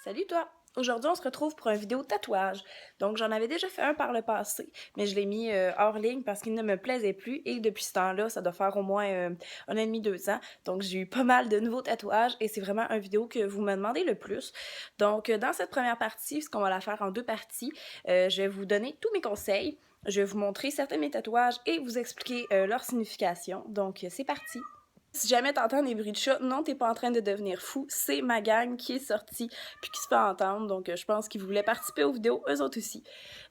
Salut toi! Aujourd'hui, on se retrouve pour une vidéo tatouage. Donc, j'en avais déjà fait un par le passé, mais je l'ai mis hors ligne parce qu'il ne me plaisait plus et depuis ce temps-là, ça doit faire au moins 1 an et demi, 2 ans. Donc, j'ai eu pas mal de nouveaux tatouages et c'est vraiment une vidéo que vous me demandez le plus. Donc, dans cette première partie, puisqu'on va la faire en 2 parties, je vais vous donner tous mes conseils. Je vais vous montrer certains de mes tatouages et vous expliquer leur signification. Donc, c'est parti! Si jamais t'entends des bruits de chat, non, t'es pas en train de devenir fou. C'est ma gang qui est sortie puis qui se fait entendre. Donc, je pense qu'ils voulaient participer aux vidéos, eux autres aussi.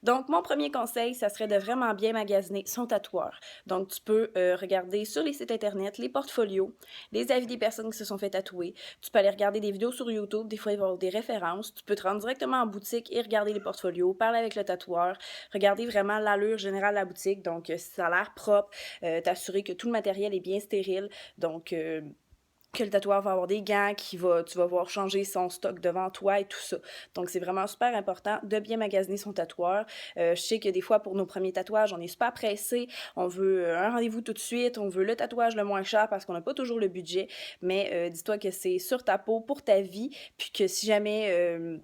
Donc, mon premier conseil, ça serait de vraiment bien magasiner son tatoueur. Donc, tu peux regarder sur les sites internet les portfolios, les avis des personnes qui se sont fait tatouer. Tu peux aller regarder des vidéos sur YouTube. Des fois, il va y avoir des références. Tu peux te rendre directement en boutique et regarder les portfolios, parler avec le tatoueur, regarder vraiment l'allure générale de la boutique. Donc, si ça a l'air propre, t'assurer que tout le matériel est bien stérile. Donc, que le tatoueur va avoir des gants, tu vas voir changer son stock devant toi et tout ça. Donc, c'est vraiment super important de bien magasiner son tatoueur. Je sais que des fois, pour nos premiers tatouages, on est super pressé. On veut un rendez-vous tout de suite. On veut le tatouage le moins cher parce qu'on n'a pas toujours le budget. Mais dis-toi que c'est sur ta peau pour ta vie. Puis que si jamais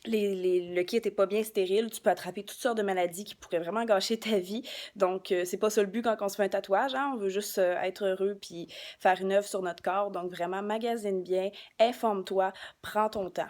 le kit est pas bien stérile, tu peux attraper toutes sortes de maladies qui pourraient vraiment gâcher ta vie. Donc, c'est pas ça le but quand on se fait un tatouage, hein? On veut juste être heureux puis faire une œuvre sur notre corps. Donc, vraiment, magasine bien, informe-toi, prends ton temps.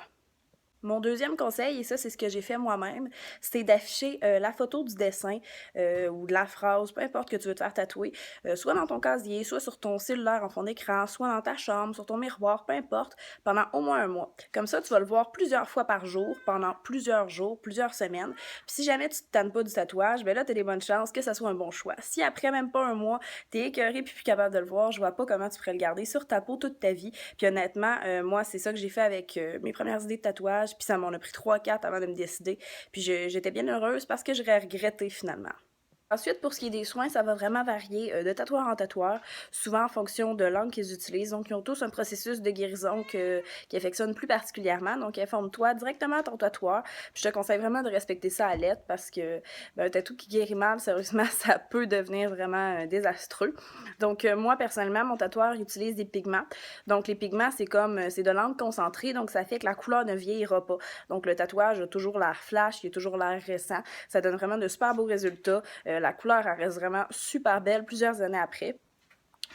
Mon deuxième conseil, et ça c'est ce que j'ai fait moi-même, c'est d'afficher la photo du dessin ou de la phrase, peu importe que tu veux te faire tatouer, soit dans ton casier, soit sur ton cellulaire en fond d'écran, soit dans ta chambre, sur ton miroir, peu importe, pendant au moins un mois. Comme ça, tu vas le voir plusieurs fois par jour, pendant plusieurs jours, plusieurs semaines. Puis si jamais tu te tannes pas du tatouage, ben là, tu as des bonnes chances que ça soit un bon choix. Si après même pas un mois, t'es écœuré puis plus capable de le voir, je vois pas comment tu pourrais le garder sur ta peau toute ta vie. Puis honnêtement, moi, c'est ça que j'ai fait avec mes premières idées de tatouage, puis ça m'en a pris 3-4 avant de me décider. Puis j'étais bien heureuse parce que j'aurais regretté finalement. Ensuite, pour ce qui est des soins, ça va vraiment varier de tatoueur en tatoueur, souvent en fonction de l'angle qu'ils utilisent. Donc, ils ont tous un processus de guérison qui affectionne plus particulièrement. Donc, informe-toi directement à ton tatoueur. Puis, je te conseille vraiment de respecter ça à lettre parce que un tatou qui guérit mal, sérieusement, ça peut devenir vraiment désastreux. Donc, moi, personnellement, mon tatoueur utilise des pigments. Donc, les pigments, c'est de l'encre concentrée. Donc, ça fait que la couleur ne vieillira pas. Donc, le tatouage a toujours l'air flash, il a toujours l'air récent. Ça donne vraiment de super beaux résultats. La couleur, elle reste vraiment super belle plusieurs années après.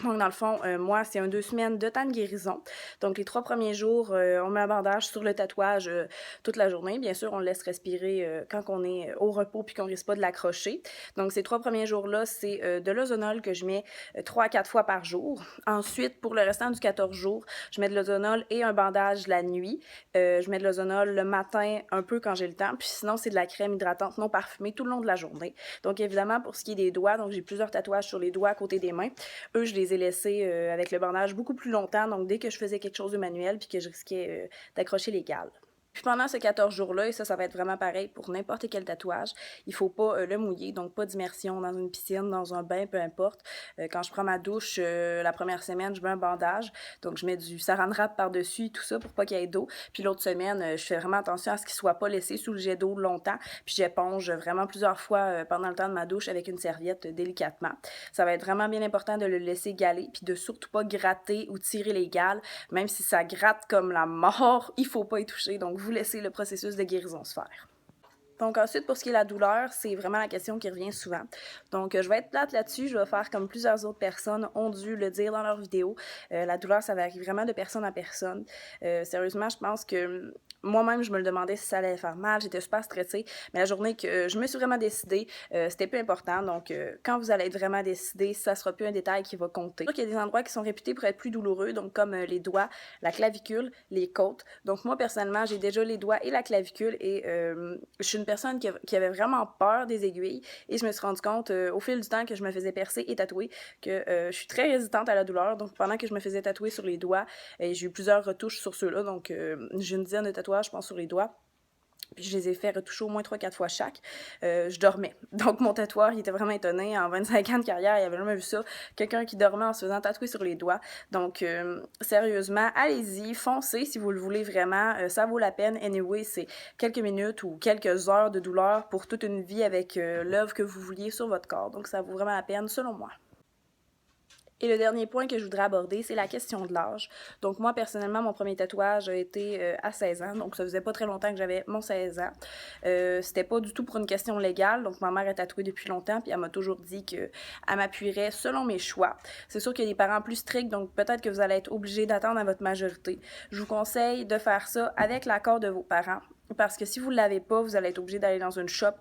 Donc, dans le fond, moi, c'est 2 semaines de temps de guérison. Donc, les 3 premiers jours, on met un bandage sur le tatouage toute la journée. Bien sûr, on le laisse respirer quand on est au repos puis qu'on risque pas de l'accrocher. Donc, ces 3 premiers jours-là, c'est de l'ozonol que je mets 3 à 4 fois par jour. Ensuite, pour le restant du 14 jours, je mets de l'ozonol et un bandage la nuit. Je mets de l'ozonol le matin un peu quand j'ai le temps. Puis sinon, c'est de la crème hydratante non parfumée tout le long de la journée. Donc, évidemment, pour ce qui est des doigts, donc j'ai plusieurs tatouages sur les doigts à côté des mains. Eux, je les ai laissés avec le bandage beaucoup plus longtemps. Donc, dès que je faisais quelque chose de manuel puis que je risquais d'accrocher les cales. Puis pendant ce 14 jours-là, et ça va être vraiment pareil pour n'importe quel tatouage, il faut pas le mouiller, donc pas d'immersion dans une piscine, dans un bain, peu importe. Quand je prends ma douche, la première semaine, je mets un bandage, donc je mets du saran wrap par-dessus, tout ça pour pas qu'il y ait d'eau. Puis l'autre semaine, je fais vraiment attention à ce qu'il soit pas laissé sous le jet d'eau longtemps, puis j'éponge vraiment plusieurs fois pendant le temps de ma douche avec une serviette délicatement. Ça va être vraiment bien important de le laisser galer, puis de surtout pas gratter ou tirer les gales, même si ça gratte comme la mort, il faut pas y toucher, donc vous laissez le processus de guérison se faire. Donc ensuite, pour ce qui est de la douleur, c'est vraiment la question qui revient souvent. Donc je vais être plate là-dessus, je vais faire comme plusieurs autres personnes ont dû le dire dans leurs vidéos. La douleur, ça varie vraiment de personne à personne. Sérieusement, je pense que moi-même, je me le demandais si ça allait faire mal, j'étais super stressée, mais la journée que je me suis vraiment décidée, c'était plus important. Donc quand vous allez être vraiment décidé, ça sera plus un détail qui va compter. Il y a des endroits qui sont réputés pour être plus douloureux, donc comme les doigts, la clavicule, les côtes. Donc moi, personnellement, j'ai déjà les doigts et la clavicule et je suis une personne qui avait vraiment peur des aiguilles et je me suis rendu compte au fil du temps que je me faisais percer et tatouer que je suis très résistante à la douleur. Donc pendant que je me faisais tatouer sur les doigts, j'ai eu plusieurs retouches sur ceux-là. Donc j'ai une dizaine de tatouages, je pense, sur les doigts. Puis je les ai fait retoucher au moins 3-4 fois chaque. Je dormais. Donc mon tatoueur, il était vraiment étonné. En 25 ans de carrière, il avait jamais vu ça. Quelqu'un qui dormait en se faisant tatouer sur les doigts. Donc sérieusement, allez-y, foncez si vous le voulez vraiment. Ça vaut la peine. Anyway, c'est quelques minutes ou quelques heures de douleur pour toute une vie avec l'œuvre que vous vouliez sur votre corps. Donc ça vaut vraiment la peine, selon moi. Et le dernier point que je voudrais aborder, c'est la question de l'âge. Donc moi, personnellement, mon premier tatouage a été à 16 ans, donc ça faisait pas très longtemps que j'avais mon 16 ans. C'était pas du tout pour une question légale, donc ma mère est tatouée depuis longtemps, puis elle m'a toujours dit qu'elle m'appuierait selon mes choix. C'est sûr qu'il y a des parents plus stricts, donc peut-être que vous allez être obligés d'attendre à votre majorité. Je vous conseille de faire ça avec l'accord de vos parents, parce que si vous ne l'avez pas, vous allez être obligé d'aller dans une shop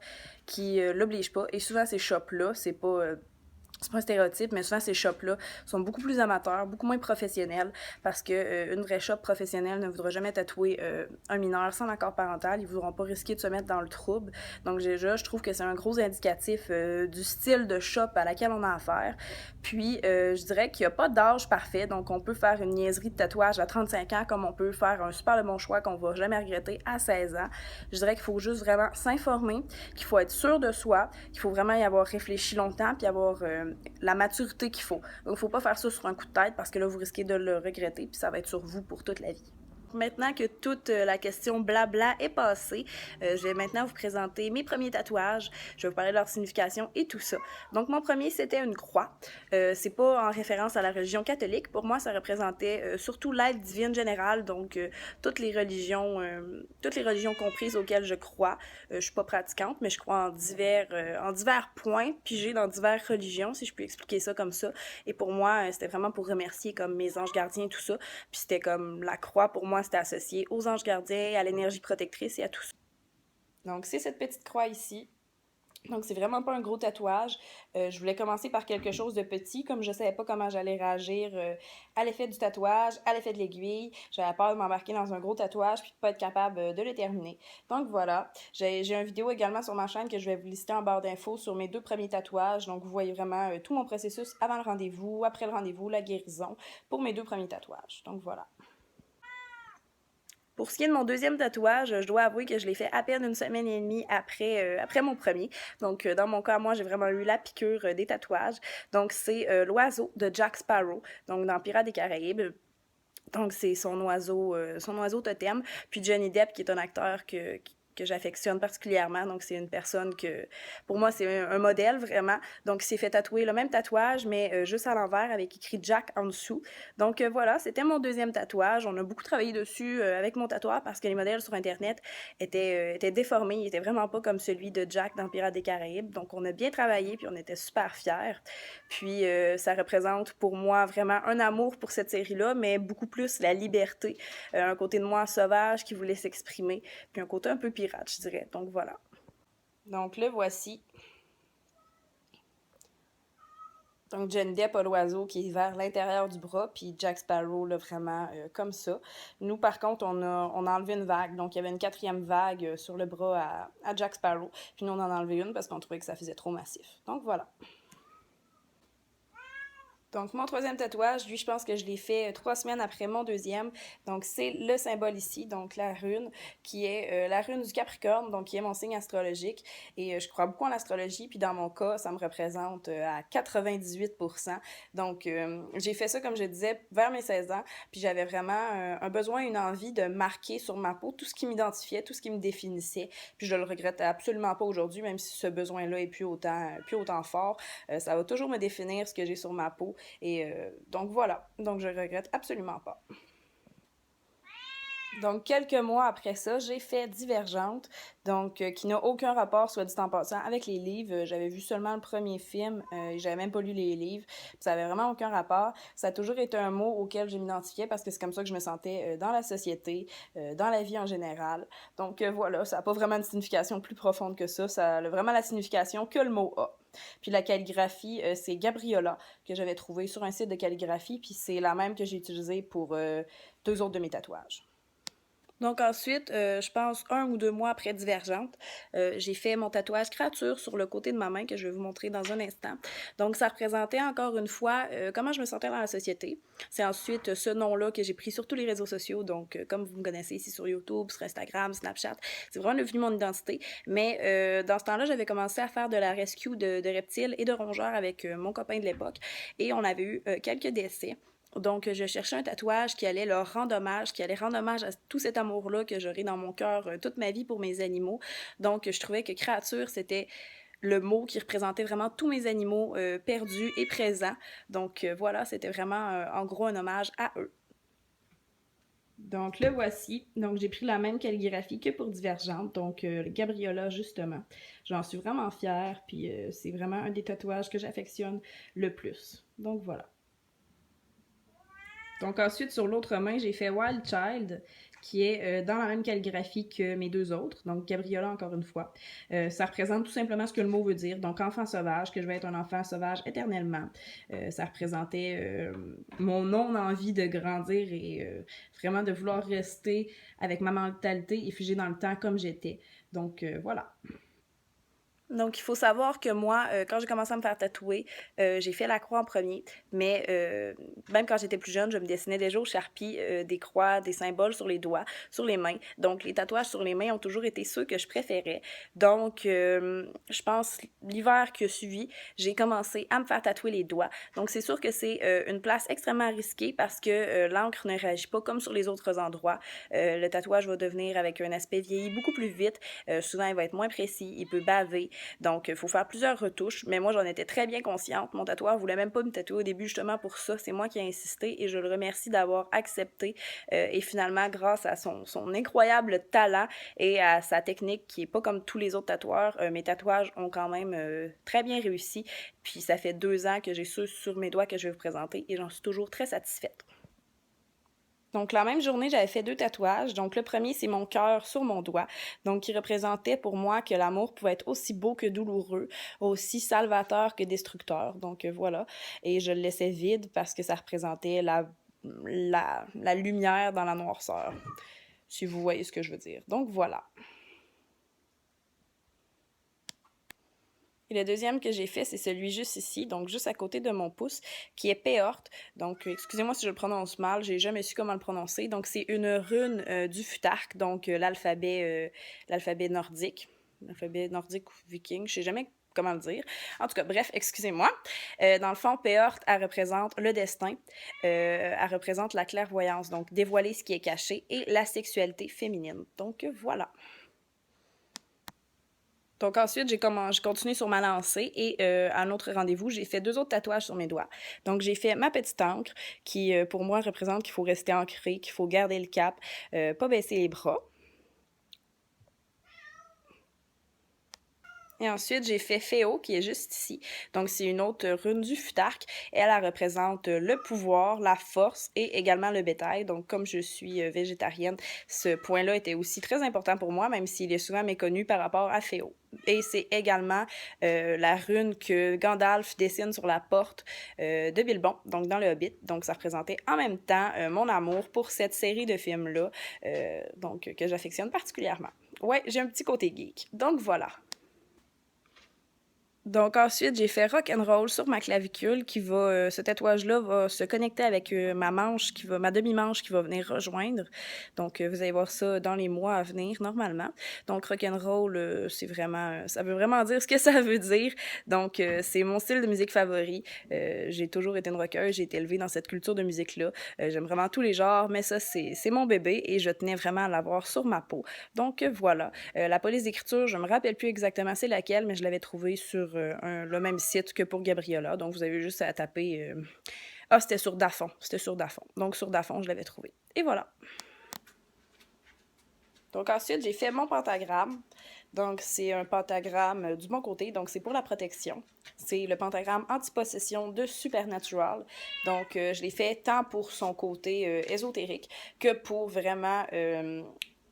qui l'oblige pas, et souvent ces shops-là, c'est pas un stéréotype, mais souvent ces shops-là sont beaucoup plus amateurs, beaucoup moins professionnels, parce que une vraie shop professionnelle ne voudra jamais tatouer un mineur sans l'accord parental. Ils ne voudront pas risquer de se mettre dans le trouble. Donc déjà, je trouve que c'est un gros indicatif du style de shop à laquelle on a affaire. Puis, je dirais qu'il n'y a pas d'âge parfait, donc on peut faire une niaiserie de tatouage à 35 ans, comme on peut faire un super bon choix qu'on va jamais regretter à 16 ans. Je dirais qu'il faut juste vraiment s'informer, qu'il faut être sûr de soi, qu'il faut vraiment y avoir réfléchi longtemps, puis avoir la maturité qu'il faut. Donc, il ne faut pas faire ça sur un coup de tête parce que là, vous risquez de le regretter, puis ça va être sur vous pour toute la vie. Maintenant que toute la question blabla est passée, je vais maintenant vous présenter mes premiers tatouages. Je vais vous parler de leur signification et tout ça. Donc, mon premier, c'était une croix. C'est pas en référence à la religion catholique. Pour moi, ça représentait surtout l'aide divine générale, donc toutes les religions comprises auxquelles je crois. Je suis pas pratiquante, mais je crois en divers points, pigés dans diverses religions, si je peux expliquer ça comme ça. Et pour moi, c'était vraiment pour remercier comme mes anges gardiens et tout ça. Puis c'était comme la croix, pour moi, c'était associé aux anges gardiens, à l'énergie protectrice et à tout ça. Donc, c'est cette petite croix ici. Donc, c'est vraiment pas un gros tatouage. Je voulais commencer par quelque chose de petit, comme je savais pas comment j'allais réagir à l'effet du tatouage, à l'effet de l'aiguille. J'avais peur de m'embarquer dans un gros tatouage puis de pas être capable de le terminer. Donc, voilà. J'ai une vidéo également sur ma chaîne que je vais vous lister en barre d'infos sur mes 2 premiers tatouages. Donc, vous voyez vraiment tout mon processus avant le rendez-vous, après le rendez-vous, la guérison pour mes 2 premiers tatouages. Donc, voilà. Pour ce qui est de mon deuxième tatouage, je dois avouer que je l'ai fait à peine une semaine et demie après mon premier. Donc, dans mon cas, moi, j'ai vraiment eu la piqûre des tatouages. Donc, c'est l'oiseau de Jack Sparrow, donc dans Pirates des Caraïbes. Donc, c'est son oiseau totem. Puis Johnny Depp, qui est un acteur que j'affectionne particulièrement. Donc, c'est une personne que, pour moi, c'est un modèle vraiment. Donc, il s'est fait tatouer le même tatouage, mais juste à l'envers avec écrit Jack en dessous. Donc, voilà, c'était mon deuxième tatouage. On a beaucoup travaillé dessus avec mon tatoueur parce que les modèles sur Internet étaient déformés. Ils étaient vraiment pas comme celui de Jack dans Pirates des Caraïbes. Donc, on a bien travaillé puis on était super fiers. Puis, ça représente pour moi vraiment un amour pour cette série-là, mais beaucoup plus la liberté. Un côté de moi sauvage qui voulait s'exprimer, puis un côté un peu pirate, je dirais. Donc voilà. Donc le voici. Donc Johnny Depp a l'oiseau qui est vers l'intérieur du bras, puis Jack Sparrow, là, vraiment comme ça. Nous, par contre, on a enlevé une vague. Donc il y avait une 4e vague sur le bras à Jack Sparrow. Puis nous, on en a enlevé une parce qu'on trouvait que ça faisait trop massif. Donc voilà. Donc, mon troisième tatouage, lui, je pense que je l'ai fait 3 semaines après mon deuxième. Donc, c'est le symbole ici, donc la rune, qui est la rune du Capricorne, donc qui est mon signe astrologique. Et je crois beaucoup en l'astrologie, puis dans mon cas, ça me représente à 98%. Donc, j'ai fait ça, comme je disais, vers mes 16 ans, puis j'avais vraiment un besoin, une envie de marquer sur ma peau tout ce qui m'identifiait, tout ce qui me définissait. Puis je le regrette absolument pas aujourd'hui, même si ce besoin-là est plus autant fort. Ça va toujours me définir ce que j'ai sur ma peau. Et donc voilà, donc je regrette absolument pas. Donc, quelques mois après ça, j'ai fait Divergente, donc qui n'a aucun rapport, soit dit en passant, avec les livres. J'avais vu seulement le premier film et j'avais même pas lu les livres. Puis ça avait vraiment aucun rapport. Ça a toujours été un mot auquel je m'identifiais parce que c'est comme ça que je me sentais dans la société, dans la vie en général. Donc voilà, ça n'a pas vraiment une signification plus profonde que ça. Ça a vraiment la signification que le mot a. Puis la calligraphie, c'est Gabriola que j'avais trouvé sur un site de calligraphie, puis c'est la même que j'ai utilisée pour 2 autres de mes tatouages. Donc ensuite, je pense 1 ou 2 mois après Divergente, j'ai fait mon tatouage créature sur le côté de ma main que je vais vous montrer dans un instant. Donc ça représentait encore une fois comment je me sentais dans la société. C'est ensuite ce nom-là que j'ai pris sur tous les réseaux sociaux, donc comme vous me connaissez ici sur YouTube, sur Instagram, Snapchat, c'est vraiment devenu mon identité. Mais dans ce temps-là, j'avais commencé à faire de la rescue de reptiles et de rongeurs avec mon copain de l'époque et on avait eu quelques décès. Donc, je cherchais un tatouage qui allait leur rendre hommage, qui allait rendre hommage à tout cet amour-là que j'aurai dans mon cœur toute ma vie pour mes animaux. Donc, je trouvais que créature, c'était le mot qui représentait vraiment tous mes animaux perdus et présents. Donc voilà, c'était vraiment en gros un hommage à eux. Donc le voici. Donc j'ai pris la même calligraphie que pour Divergente, donc Gabriola justement. J'en suis vraiment fière, puis c'est vraiment un des tatouages que j'affectionne le plus. Donc voilà. Donc ensuite, sur l'autre main, j'ai fait Wild Child, qui est dans la même calligraphie que mes deux autres, donc Gabriola encore une fois. Ça représente tout simplement ce que le mot veut dire, donc enfant sauvage, que je vais être un enfant sauvage éternellement. Ça représentait mon non-envie de grandir et vraiment de vouloir rester avec ma mentalité et figée dans le temps comme j'étais. Donc voilà. Donc, il faut savoir que moi, quand j'ai commencé à me faire tatouer, j'ai fait la croix en premier, mais même quand j'étais plus jeune, je me dessinais déjà au Sharpie des croix, des symboles sur les doigts, sur les mains. Donc, les tatouages sur les mains ont toujours été ceux que je préférais. Donc, je pense l'hiver qui a suivi, j'ai commencé à me faire tatouer les doigts. Donc, c'est sûr que c'est une place extrêmement risquée parce que l'encre ne réagit pas comme sur les autres endroits. Le tatouage va devenir avec un aspect vieilli beaucoup plus vite. Souvent, il va être moins précis, il peut baver. Donc, il faut faire plusieurs retouches, mais moi, j'en étais très bien consciente. Mon tatoueur voulait même pas me tatouer au début, justement pour ça. C'est moi qui ai insisté et je le remercie d'avoir accepté. Et finalement, grâce à son incroyable talent et à sa technique qui est pas comme tous les autres tatoueurs, mes tatouages ont quand même très bien réussi. Puis, ça fait 2 ans que j'ai ceux sur mes doigts que je vais vous présenter et j'en suis toujours très satisfaite. Donc, la même journée, j'avais fait 2 tatouages. Donc, le premier, c'est mon cœur sur mon doigt. Donc, qui représentait pour moi que l'amour pouvait être aussi beau que douloureux, aussi salvateur que destructeur. Donc, voilà. Et je le laissais vide parce que ça représentait la lumière dans la noirceur, si vous voyez ce que je veux dire. Donc, voilà. Et le deuxième que j'ai fait, c'est celui juste ici, donc juste à côté de mon pouce, qui est Péorte. Donc, excusez-moi si je le prononce mal, j'ai jamais su comment le prononcer. Donc, c'est une rune du Futark, donc l'alphabet nordique. L'alphabet nordique ou viking, je sais jamais comment le dire. En tout cas, bref, excusez-moi. Dans le fond, Péorte, elle représente le destin, elle représente la clairvoyance, donc dévoiler ce qui est caché, et la sexualité féminine. Donc, voilà. Donc ensuite, j'ai continué sur ma lancée et à un autre rendez-vous, j'ai fait 2 autres tatouages sur mes doigts. Donc j'ai fait ma petite encre qui, pour moi, représente qu'il faut rester ancré, qu'il faut garder le cap, pas baisser les bras. Et ensuite, j'ai fait Féo, qui est juste ici. Donc, c'est une autre rune du Futark. Elle représente le pouvoir, la force et également le bétail. Donc, comme je suis végétarienne, ce point-là était aussi très important pour moi, même s'il est souvent méconnu par rapport à Féo. Et c'est également la rune que Gandalf dessine sur la porte de Bilbon, donc dans le Hobbit. Donc, ça représentait en même temps mon amour pour cette série de films-là, donc que j'affectionne particulièrement. Ouais, j'ai un petit côté geek. Donc, voilà. Donc ensuite, j'ai fait rock and roll sur ma clavicule qui va ce tatouage-là va se connecter avec ma demi-manche qui va venir rejoindre. Donc vous allez voir ça dans les mois à venir normalement. Donc rock and roll c'est vraiment ça veut vraiment dire ce que ça veut dire. Donc c'est mon style de musique favori. J'ai toujours été une rockeuse, j'ai été élevée dans cette culture de musique-là. J'aime vraiment tous les genres, mais ça c'est mon bébé et je tenais vraiment à l'avoir sur ma peau. Donc voilà. La police d'écriture, je me rappelle plus exactement c'est laquelle, mais je l'avais trouvée sur le même site que pour Gabriola. Donc, vous avez juste à taper... c'était sur Dafon. C'était sur Dafon. Donc, sur Dafon, je l'avais trouvé. Et voilà. Donc, ensuite, j'ai fait mon pentagramme. Donc, c'est un pentagramme du bon côté. Donc, c'est pour la protection. C'est le pentagramme anti-possession de Supernatural. Donc, je l'ai fait tant pour son côté ésotérique que pour vraiment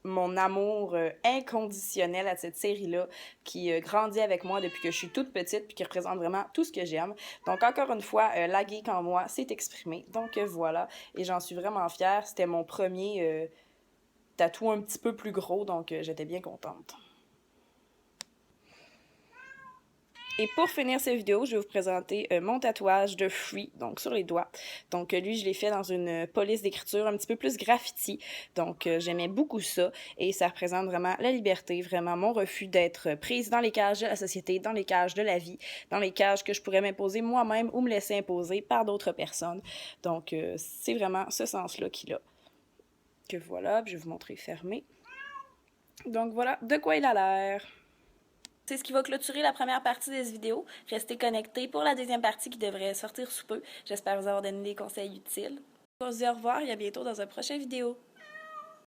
mon amour inconditionnel à cette série-là qui grandit avec moi depuis que je suis toute petite puis qui représente vraiment tout ce que j'aime. Donc, encore une fois, la geek en moi s'est exprimée. Donc, voilà. Et j'en suis vraiment fière. C'était mon premier tatou un petit peu plus gros, donc j'étais bien contente. Et pour finir cette vidéo, je vais vous présenter mon tatouage de Free, donc sur les doigts. Donc lui, je l'ai fait dans une police d'écriture un petit peu plus graffiti. Donc j'aimais beaucoup ça et ça représente vraiment la liberté, vraiment mon refus d'être prise dans les cages de la société, dans les cages de la vie, dans les cages que je pourrais m'imposer moi-même ou me laisser imposer par d'autres personnes. Donc c'est vraiment ce sens-là qu'il a. Que voilà, je vais vous montrer fermé. Donc voilà de quoi il a l'air. C'est ce qui va clôturer la première partie de cette vidéo. Restez connectés pour la deuxième partie qui devrait sortir sous peu. J'espère vous avoir donné des conseils utiles. On se dit au revoir et à bientôt dans une prochaine vidéo.